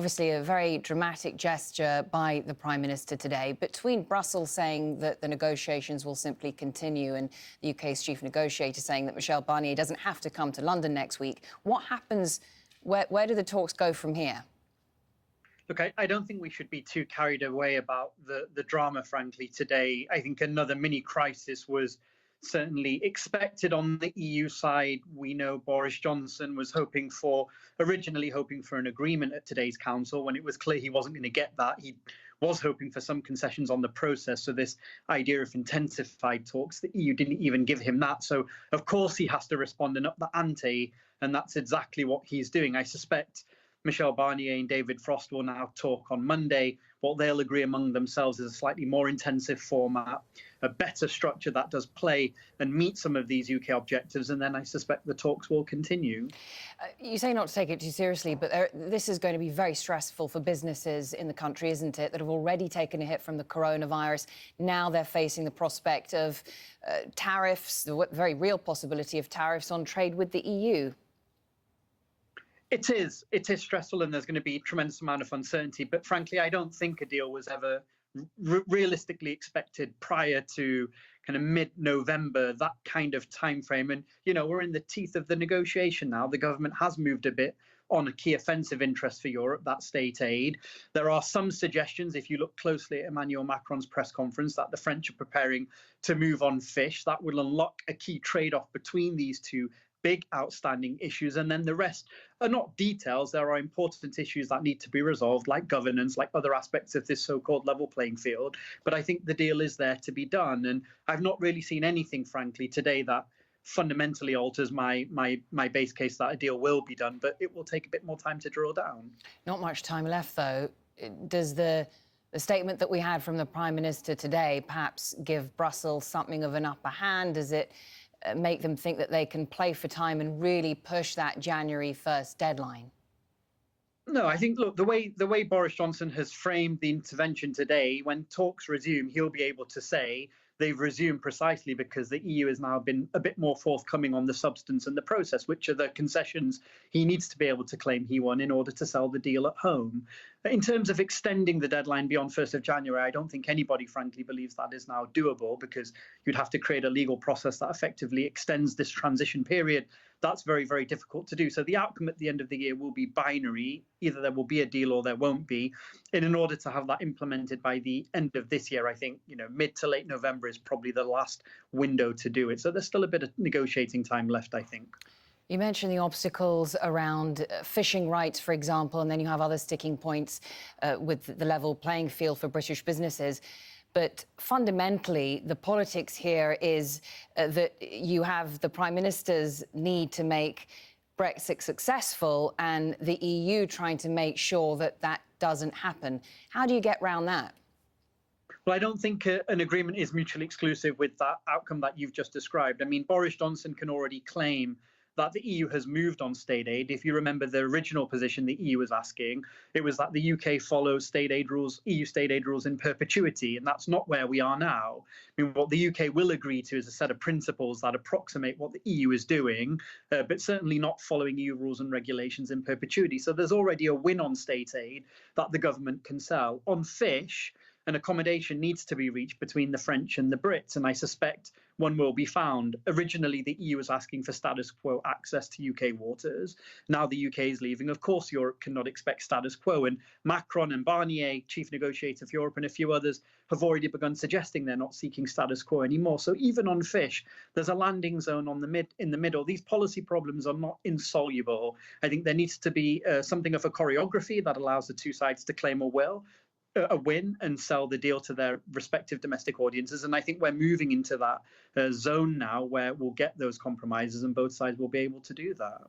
Obviously, a very dramatic gesture by the Prime Minister today. Between Brussels saying that the negotiations will simply continue and the UK's chief negotiator saying that Michel Barnier doesn't have to come to London next week, what happens? Where do the talks go from here? Look, I don't think we should be too carried away about the drama, frankly, today. I think another mini crisis was certainly expected on the EU side. We know Boris Johnson was originally hoping for an agreement at today's council. When it was clear he wasn't going to get that, he was hoping for some concessions on the process. So this idea of intensified talks, the EU didn't even give him that. So of course he has to respond and up the ante, and that's exactly what he's doing. I suspect Michel Barnier and David Frost will now talk on Monday. What they'll agree among themselves is a slightly more intensive format, a better structure that does play and meet some of these UK objectives. And then I suspect the talks will continue. You say not to take it too seriously, but this is going to be very stressful for businesses in the country, isn't it, that have already taken a hit from the coronavirus. Now they're facing the prospect of tariffs, the very real possibility of tariffs on trade with the EU. It is stressful, and there's going to be a tremendous amount of uncertainty. But frankly, I don't think a deal was ever realistically expected prior to kind of mid-November, that kind of time frame. And, we're in the teeth of the negotiation now. The government has moved a bit on a key offensive interest for Europe, that state aid. There are some suggestions, if you look closely at Emmanuel Macron's press conference, that the French are preparing to move on fish. That will unlock a key trade-off between these two big outstanding issues, and then the rest are not details. There are important issues that need to be resolved, like governance, like other aspects of this so-called level playing field. But I think the deal is there to be done, and I've not really seen anything, frankly, today that fundamentally alters my base case that a deal will be done, but it will take a bit more time to draw down. Not much time left, though. Does the statement that we had from the Prime Minister today perhaps give Brussels something of an upper hand? Does it make them think that they can play for time and really push that January 1st deadline? No, I think, look, the way Boris Johnson has framed the intervention today, when talks resume, he'll be able to say they've resumed precisely because the EU has now been a bit more forthcoming on the substance and the process, which are the concessions he needs to be able to claim he won in order to sell the deal at home. In terms of extending the deadline beyond 1st of January, I don't think anybody, frankly, believes that is now doable, because you'd have to create a legal process that effectively extends this transition period. That's very, very difficult to do. So the outcome at the end of the year will be binary. Either there will be a deal or there won't be. And in order to have that implemented by the end of this year, I think, mid to late November is probably the last window to do it. So there's still a bit of negotiating time left, I think. You mentioned the obstacles around fishing rights, for example, and then you have other sticking points with the level playing field for British businesses. But fundamentally, the politics here is that you have the Prime Minister's need to make Brexit successful and the EU trying to make sure that that doesn't happen. How do you get around that? Well, I don't think an agreement is mutually exclusive with that outcome that you've just described. I mean, Boris Johnson can already claim that the EU has moved on state aid. If you remember the original position the EU was asking, it was that the UK follows state aid rules, EU state aid rules in perpetuity, and that's not where we are now. I mean, what the UK will agree to is a set of principles that approximate what the EU is doing, but certainly not following EU rules and regulations in perpetuity. So there's already a win on state aid that the government can sell. On fish, an accommodation needs to be reached between the French and the Brits, and I suspect one will be found. Originally, the EU was asking for status quo access to UK waters. Now the UK is leaving. Of course, Europe cannot expect status quo, and Macron and Barnier, chief negotiator for Europe, and a few others have already begun suggesting they're not seeking status quo anymore. So even on fish, there's a landing zone in the middle. These policy problems are not insoluble. I think there needs to be something of a choreography that allows the two sides to claim a win and sell the deal to their respective domestic audiences. And I think we're moving into that zone now where we'll get those compromises and both sides will be able to do that.